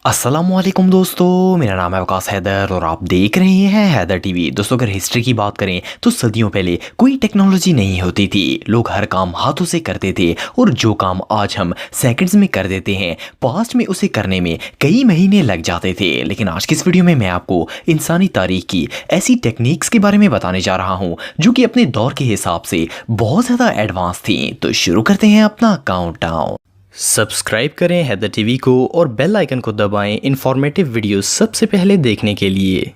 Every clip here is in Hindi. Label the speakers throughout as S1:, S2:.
S1: अस्सलामुअलैकुम दोस्तों, मेरा नाम है वकास हैदर और आप देख रहे हैं हैदर टीवी। दोस्तों, अगर हिस्ट्री की बात करें तो सदियों पहले कोई टेक्नोलॉजी नहीं होती थी। लोग हर काम हाथों से करते थे और जो काम आज हम सेकंड्स में कर देते हैं, पास्ट में उसे करने में कई महीने लग जाते थे। लेकिन आज की इस वीडियो में मैं आपको इंसानी तारीख की ऐसी टेक्निक्स के बारे में बताने जा रहा हूँ जो कि अपने दौर के हिसाब से बहुत ज़्यादा एडवांस थी। तो शुरू करते हैं अपना काउंटडाउन। सब्सक्राइब करें हैदर टीवी को और बेल आइकन को दबाएं इंफॉर्मेटिव वीडियो सबसे पहले देखने के लिए।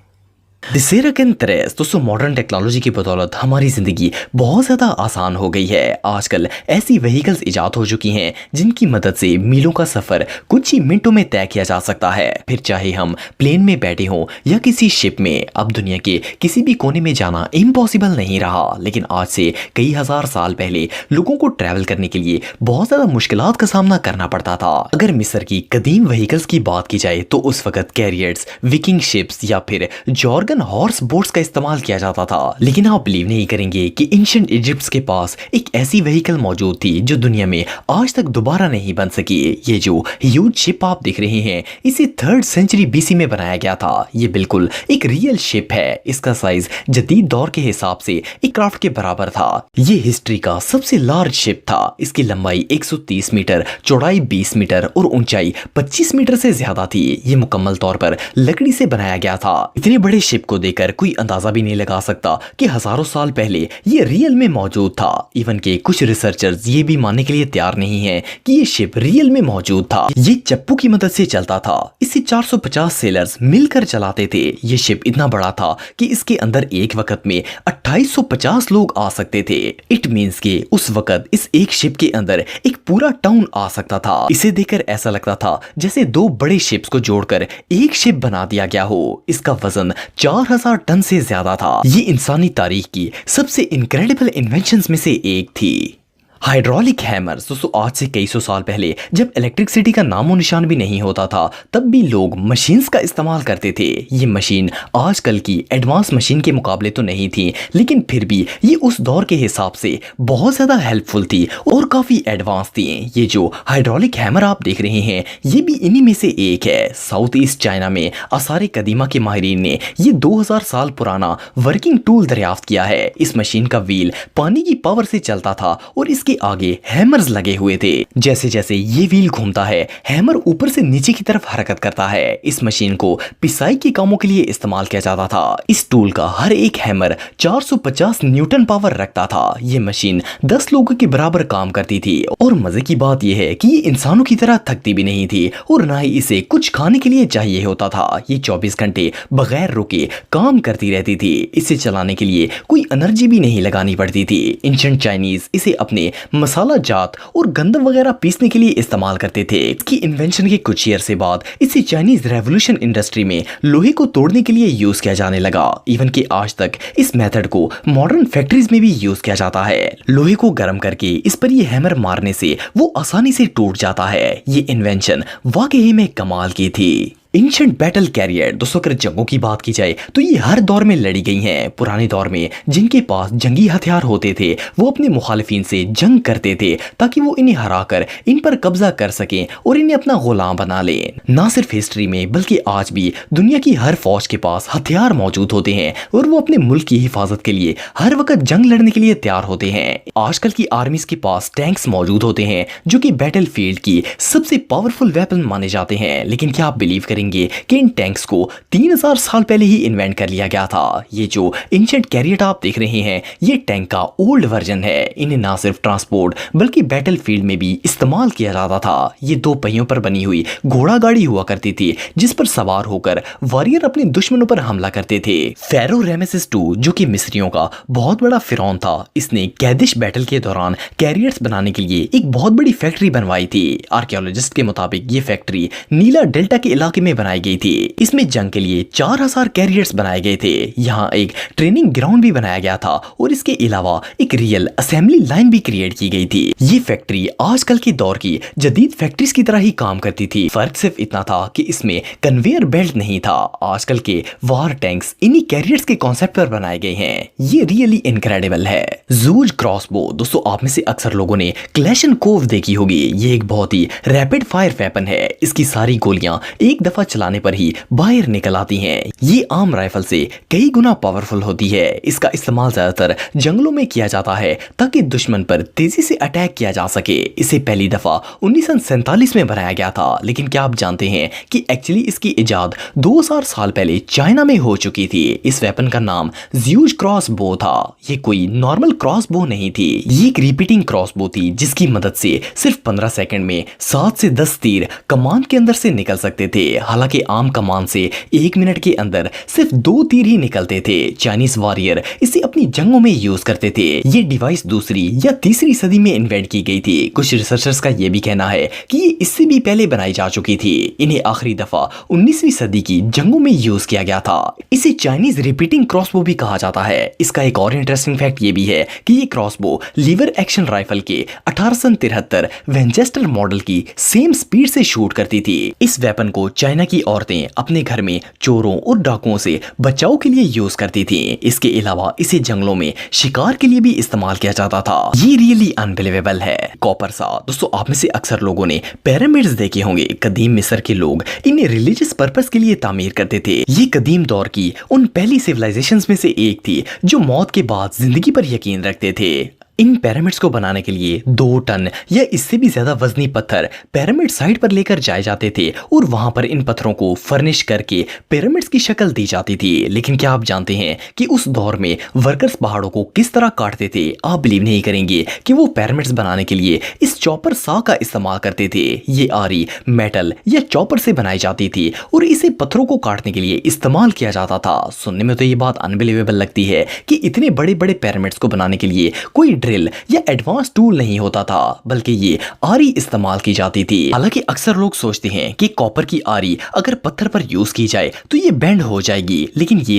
S1: दोस्तों, मॉडर्न टेक्नोलॉजी की बदौलत हमारी ज़िंदगी बहुत ज़्यादा आसान हो गई है। आजकल ऐसी व्हीकल्स इजाद हो चुकी हैं जिनकी मदद से मीलों का सफ़र कुछ ही मिनटों में तय किया जा सकता है। फिर चाहे हम प्लेन में बैठे हों या किसी शिप में, अब दुनिया के किसी भी कोने में जाना इम्पॉसिबल नहीं रहा। लेकिन आज से कई हज़ार साल पहले लोगों को ट्रैवल करने के लिए बहुत ज़्यादा मुश्किलात का सामना करना पड़ता था। अगर मिस्र की कदीम व्हीकल्स की बात की जाए तो उस वक्त कैरियर्स, विकिंग शिप्स या फिर जॉर्गन हॉर्स बोट्स का इस्तेमाल किया जाता था। लेकिन आप बिलीव नहीं करेंगे कि एंशिएंट इजिप्ट के पास एक ऐसी व्हीकल मौजूद थी जो दुनिया में आज तक दोबारा नहीं बन सकी। ये जो ह्यूज शिप आप देख रहे हैं, इसे 3rd सेंचुरी बीसी में बनाया गया था। ये बिल्कुल एक रियल शिप है। इसका साइज जदीद दौर के हिसाब से एक क्राफ्ट के बराबर था। ये हिस्ट्री का सबसे लार्ज शिप था। इसकी लंबाई 130 मीटर, चौड़ाई 20 मीटर और ऊंचाई 25 मीटर से ज्यादा थी। ये मुकम्मल तौर पर लकड़ी से बनाया गया था। इतने बड़े शिप को देखकर कोई अंदाजा भी नहीं लगा सकता कि हजारों साल पहले ये रियल में मौजूद था। इवन के कुछ रिसर्चर्स ये भी मानने के लिए तैयार नहीं है कि ये शिप रियल में मौजूद था। ये चप्पू की मदद से चलता था। इसे 450 सेलर्स मिलकर चलाते थे। ये शिप इतना बड़ा था कि इसके अंदर एक वक्त में 2850 लोग आ सकते थे। इट मींस के उस वक्त इस एक शिप के अंदर एक पूरा टाउन आ सकता था। इसे देखकर ऐसा लगता था जैसे दो बड़े शिप्स को जोड़कर एक शिप बना दिया गया हो। इसका वजन 4000 टन से ज्यादा था। ये इंसानी तारीख की सबसे इनक्रेडिबल इन्वेंशंस में से एक थी। Hydraulic hammers. दोस्तों, आज से कई सौ साल पहले जब इलेक्ट्रिसिटी का नामो निशान भी नहीं होता था, तब भी लोग मशीन्स का इस्तेमाल करते थे। ये मशीन आजकल की एडवांस मशीन के मुकाबले तो नहीं थी, लेकिन फिर भी ये उस दौर के हिसाब से बहुत ज़्यादा हेल्पफुल थी और काफ़ी एडवांस थी। ये जो हाइड्रोलिक हैमर आप देख रहे हैं, ये भी इन्हीं में से एक है। साउथ ईस्ट चाइना में आसार कदीमा के माहिरीन ने ये 2000 साल पुराना वर्किंग टूल दरियाफ्त किया है। इस मशीन का व्हील पानी की पावर से चलता था और इसके आगे हैमर्स लगे हुए थे। जैसे जैसे ये व्हील घूमता है, हैमर ऊपर से नीचे की तरफ हरकत करता है। इस मशीन को पिसाई के कामों के लिए इस्तेमाल किया जाता था। इस टूल का हर एक हैमर 450 न्यूटन पावर रखता था। ये मशीन 10 लोगों के बराबर काम करती थी और मजे की बात यह है कि ये इंसानों की तरह थकती भी नहीं थी और ना ही इसे कुछ खाने के लिए चाहिए होता था। ये 24 घंटे बगैर रुके काम करती रहती थी। इसे चलाने के लिए कोई एनर्जी भी नहीं लगानी पड़ती थी। एंशिएंट चाइनीज इसे अपने मसाला जात और गंदम वगैरह पीसने के लिए इस्तेमाल करते थे। इसकी इन्वेंशन के कुछ ईयर से बाद इसे चाइनीज रेवोल्यूशन इंडस्ट्री में लोहे को तोड़ने के लिए यूज किया जाने लगा। इवन कि आज तक इस मेथड को मॉडर्न फैक्ट्रीज में भी यूज किया जाता है। लोहे को गर्म करके इस पर ये हैमर मारने से वो आसानी से टूट जाता है। ये इन्वेंशन वाकई में कमाल की थी। Ancient battle carrier. दोस्तों, अगर जंगों की बात की जाए तो ये हर दौर में लड़ी गई हैं। पुराने दौर में जिनके पास जंगी हथियार होते थे, वो अपने मुखालिफिन से जंग करते थे ताकि वो इन्हें हराकर इन पर कब्जा कर सकें और इन्हें अपना गुलाम बना लें। ना सिर्फ हिस्ट्री में बल्कि आज भी दुनिया की हर फौज के पास हथियार मौजूद होते हैं और वो अपने मुल्क की हिफाजत के लिए हर वक्त जंग लड़ने के लिए तैयार होते हैं। आजकल की आर्मीज के पास टैंक्स मौजूद होते हैं जो कि बैटल फील्ड की सबसे पावरफुल वेपन माने जाते हैं। लेकिन क्या आप बिलीव करेंगे कि इन टैंक्स को 3000 साल पहले ही इन्वेंट कर लिया गया था। ये जो एंशिएंट कैरियर आप देख रहे हैं, ये टैंक का ओल्ड वर्जन है। इन्हें ना सिर्फ ट्रांसपोर्ट बल्कि बैटल फील्ड में भी इस्तेमाल किया जाता था। ये 2 पहियों पर बनी हुई घोड़ा गाड़ी हुआ करती थी जिस पर सवार होकर वॉरियर अपने दुश्मनों पर हमला करते थे। फेरो रामेसेस II, जो कि मिस्रियों का बहुत बड़ा फिरौन था, इसने कैदिश बैटल के दौरान कैरियर्स बनाने के लिए एक बहुत बड़ी फैक्ट्री बनवाई थी। आर्कियोलॉजिस्ट के मुताबिक ये फैक्ट्री नीला डेल्टा के इलाके में बनाई गई थी। इसमें जंग के लिए 4000 कैरियर्स बनाए गए थे। यहाँ एक ट्रेनिंग ग्राउंड भी बनाया गया था और इसके अलावा एक रियल असेंबली लाइन भी क्रिएट की गई थी। ये फैक्ट्री आजकल के दौर की जदीद फैक्ट्रीज की तरह ही काम करती थी। फर्क सिर्फ इतना था कि इसमें कन्वेयर बेल्ट नहीं था। आजकल के वार टैंक्स इन्हीं कैरियर्स के कॉन्सेप्ट पर बनाए गए हैं। ये रियली इनक्रेडिबल है। जूज क्रॉसबो। दोस्तों, आप में से अक्सर लोगों ने क्लैशनकोव देखी होगी। ये एक बहुत ही रैपिड फायर वेपन है। इसकी सारी गोलियां एक दफा दफा चलाने पर ही बाहर निकल आती हैं। ये आम राइफल से कई गुना पावरफुल होती है। इसका इस्तेमाल ज्यादातर जंगलों में किया जाता है ताकि दुश्मन पर तेजी से अटैक किया जा सके। इसे पहली दफा 1947 में बनाया गया था, लेकिन क्या आप जानते हैं कि एक्चुअली इसकी इजाद 2000 साल पहले चाइना में हो चुकी थी। इस वेपन का नाम ज़्यूज क्रॉस बो था। ये कोई नॉर्मल क्रॉस बो नहीं थी, ये एक रिपीटिंग क्रॉस बो थी जिसकी मदद से सिर्फ 15 सेकंड में 7 से 10 तीर कमान के अंदर से निकल सकते थे। हालांकि आम कमान से 1 मिनट के अंदर सिर्फ 2 तीर ही निकलते थे। चाइनीज वॉरियर इसे अपनी जंगों में यूज करते थे। ये डिवाइस दूसरी या तीसरी सदी में इन्वेंट की गई थी। कुछ रिसर्चर्स का यह भी कहना है कि ये इससे भी पहले बनाई जा चुकी थी। इन्हें आखिरी दफा 19वीं सदी की जंगों में यूज किया गया था। इसे चाइनीज रिपीटिंग क्रॉसबो भी कहा जाता है। इसका एक और इंटरेस्टिंग फैक्ट ये भी है कि ये क्रॉसबो लीवर एक्शन राइफल के 1873 विंचेस्टर मॉडल की सेम स्पीड से शूट करती थी। इस वेपन को चाइना की औरतें अपने घर में चोरों और डाकुओं से बचाव के लिए यूज करती थी। इसके अलावा इसे जंगलों में शिकार के लिए भी इस्तेमाल किया जाता था। ये रियली अनबिलीवेबल है। कॉपर सा दोस्तों, आप में से अक्सर लोगों ने पिरामिड्स देखे होंगे। कदीम मिस्र के लोग इन्हें रिलीजियस पर्पस के लिए तामीर करते थे। ये कदीम दौर की उन पहली सिविलाइजेशंस में से एक थी जो मौत के बाद जिंदगी पर यकीन रखते थे। इन पिरामिड्स को बनाने के लिए 2 टन या इससे भी ज्यादा वजनी पत्थर पिरामिड साइट पर लेकर जाए जाते थे और वहां पर इन पत्थरों को फर्निश करके पिरामिड्स की शक्ल दी जाती थी। लेकिन क्या आप जानते हैं कि उस दौर में वर्कर्स पहाड़ों को किस तरह काटते थे? आप बिलीव नहीं करेंगे कि वो पिरामिड्स बनाने के लिए इस चॉपर सा का इस्तेमाल करते थे। ये आरी मेटल या चॉपर से बनाई जाती थी और इसे पत्थरों को काटने के लिए इस्तेमाल किया जाता था। सुनने में तो ये बात अनबिलीवेबल लगती है कि इतने बड़े बड़े पिरामिड्स को बनाने के लिए कोई या एडवांस टूल नहीं होता था, बल्कि ये आरी इस्तेमाल की जाती थी। हालांकि अक्सर लोग सोचते हैं कि कॉपर की आरी अगर पत्थर पर यूज की जाए तो ये बेंड हो जाएगी, लेकिन ये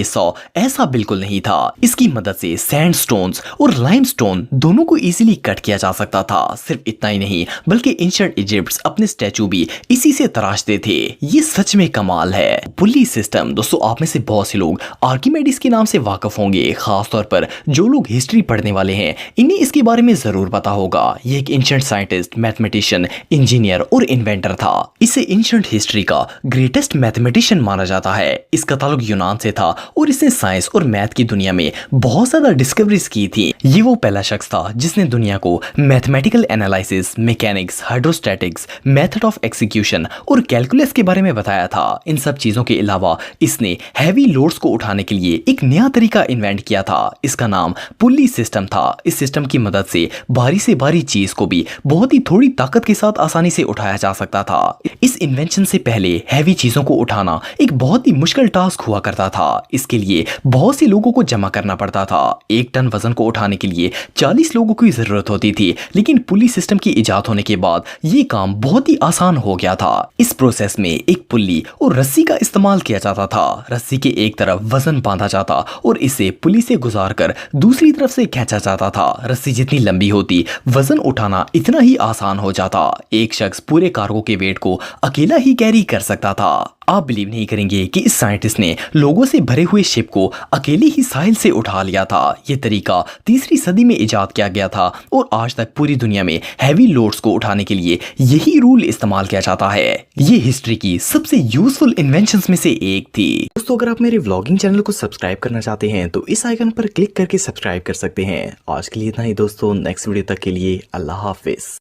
S1: ऐसा बिल्कुल नहीं था। इसकी मदद से सैंडस्टोन्स और लाइमस्टोन दोनों को इजीली कट किया जा सकता था। सिर्फ इतना ही नहीं, बल्कि एंशिएंट इजिप्ट अपने स्टैचू भी इसी से तराशते थे। ये सच में कमाल है। पुली सिस्टम दोस्तों, आप में से बहुत से लोग आर्किमिडीज के नाम से वाकिफ होंगे। खासतौर पर जो लोग हिस्ट्री पढ़ने वाले हैं, इन्हें इसके बारे में जरूर पता होगा। ये एक एंशिएंट साइंटिस्ट, मैथमेटिशियन, इंजीनियर और इन्वेंटर था। इसे एंशिएंट हिस्ट्री का ग्रेटेस्ट मैथमेटिशियन माना जाता है। इसका ताल्लुक यूनान से था और इसने साइंस और मैथ की दुनिया में बहुत ज्यादा डिस्कवरीज की थी। ये वो पहला शख्स था जिसने दुनिया को mathematical analysis, mechanics, hydrostatics, method of execution और कैलकुलस के बारे में बताया था। इन सब चीजों के अलावा इसने हैवी लोड्स को उठाने के लिए एक नया तरीका इन्वेंट किया था। इसका नाम पुली सिस्टम था। इस सिस्टम की मदद से भारी से भारी चीज को भी बहुत ही थोड़ी ताकत के साथ आसानी से उठाया जा सकता था। इस इन्वेंशन से पहले हैवी चीजों को उठाना एक बहुत ही मुश्किल टास्क हुआ करता था। इसके लिए बहुत से लोगों को जमा करना पड़ता था। 1 टन वजन को उठाने के लिए 40 लोगों की जरूरत होती थी, लेकिन पुली सिस्टम की इजाद होने के बाद ये काम बहुत ही आसान हो गया था। इस प्रोसेस में एक पुल्ली और रस्सी का इस्तेमाल किया जाता था। रस्सी के एक तरफ वजन बांधा जाता और इसे पुली से गुजार कर दूसरी तरफ से खींचा जाता था। रस्सी जितनी लंबी होती, वजन उठाना इतना ही आसान हो जाता। एक शख्स पूरे कार्गो के वेट को अकेला ही कैरी कर सकता था। आप बिलीव नहीं करेंगे कि इस साइंटिस्ट ने लोगों से भरे हुए शिप को अकेले ही साहिल से उठा लिया था। यह तरीका 3री सदी में इजाद किया गया था और आज तक पूरी दुनिया में हैवी लोड्स को उठाने के लिए यही रूल इस्तेमाल किया जाता है। ये हिस्ट्री की सबसे यूजफुल इन्वेंशंस में से एक थी। दोस्तों, अगर आप मेरे व्लॉगिंग चैनल को सब्सक्राइब करना चाहते हैं तो इस आइकन पर क्लिक करके सब्सक्राइब कर सकते हैं। आज के लिए इतना ही दोस्तों, नेक्स्ट वीडियो तक के लिए अल्लाह हाफिज।